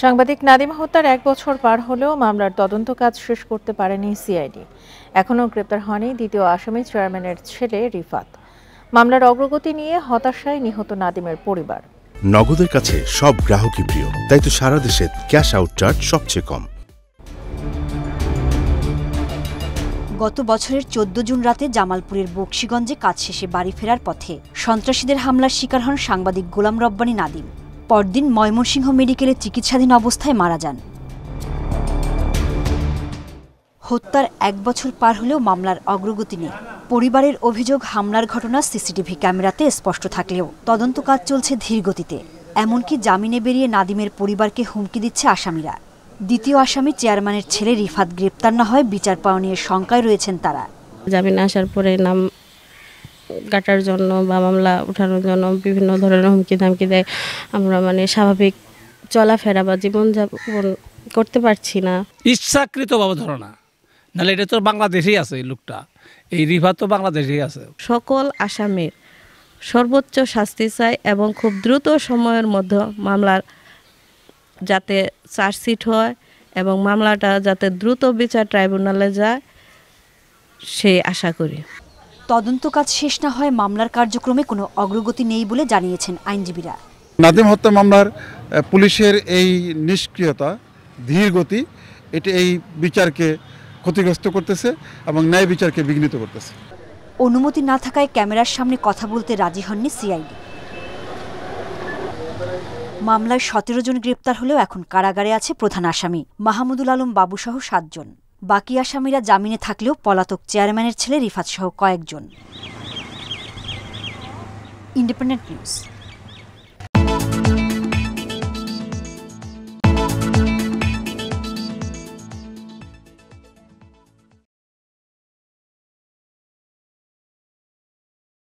সাংবাদিক নাদিম হত্যার 1 বছর পার হলেও মামলার তদন্ত কাজ শেষ করতে পারেনি সিআইডি। এখনও গ্রেপ্তার হয়নি দ্বিতীয় আসামি চেয়ারম্যানের ছেলে রিফাত। মামলার অগ্রগতি নিয়ে হতাশায় নিহত নাদিমের পরিবার। নগদের কাছে সব গ্রাহকই প্রিয়, তাই তো সারা দেশে ক্যাশ আউট চার্জ সবচেয়ে কম। গত বছরের 14 জুন রাতে জামালপুরের বকশীগঞ্জে কাজ শেষে বাড়ি ফেরার পথে সন্ত্রাসীদের হামলার শিকার হন সাংবাদিক গোলাম রব্বানী নাদিম। পরদিন ময়মনসিংহ মেডিকেলে চিকিৎসাধীন অবস্থায় মারা যান। হত্যার 1 বছর পার হলেও মামলার অগ্রগতি নেই। পরিবারের অভিযোগ, হামলার ঘটনা সিসিটিভি ক্যামেরাতে স্পষ্ট থাকলেও তদন্ত কাজ চলছে ধীর গতিতে। এমনকি জামিনে বেরিয়ে নাদিমের পরিবারকে হুমকি দিচ্ছে আসামিরা। দ্বিতীয় আসামি চেয়ারম্যানের ছেলে রিফাত গ্রেপ্তার না হয় বিচার পাওয়া নিয়ে শঙ্কায় রয়েছেন তারা। জামিনে আসার পরে নাম কাটার জন্য বা মামলা উঠানোর জন্য বিভিন্ন ধরনের হুমকি ধামকি দেয়। আমরা স্বাভাবিক চলাফেরা বা জীবনযাপন করতে পারছি না। ইচ্ছাকৃতভাবে ধরনা, নাহলে এটা তো বাংলাদেশেই আছে, এই লোকটা, এই রিফাত তো বাংলাদেশেই আছে। সকল আসামির সর্বোচ্চ শাস্তি চাই এবং খুব দ্রুত সময়ের মধ্যে মামলার যাতে চার্জশিট হয় এবং মামলাটা যাতে দ্রুত বিচার ট্রাইব্যুনালে যায় সেই আশা করি। তদন্ত কাজ শেষ না হয় মামলার কার্যক্রমে কোনো অগ্রগতি নেই বলে জানিয়েছেন আইনজীবীরা। নাদিম হত্যা মামলার পুলিশের এই নিষ্ক্রিয়তা, ধীর গতি, এটি এই বিচারকে ক্ষতিগ্রস্ত করতেছে এবং ন্যায় বিচারকে বিঘ্নিত করতেছে। অনুমতি না থাকায় ক্যামেরার সামনে কথা বলতে রাজি হননি সিআইডি। মামলায় 17 জন গ্রেপ্তার হলেও এখন কারাগারে আছে প্রধান আসামি মাহমুদুল আলম বাবুসহ 7 জন। বাকি আসামিরা জামিনে থাকলেও পলাতক চেয়ারম্যানের ছেলে রিফাত সহ কয়েকজন। Independent news.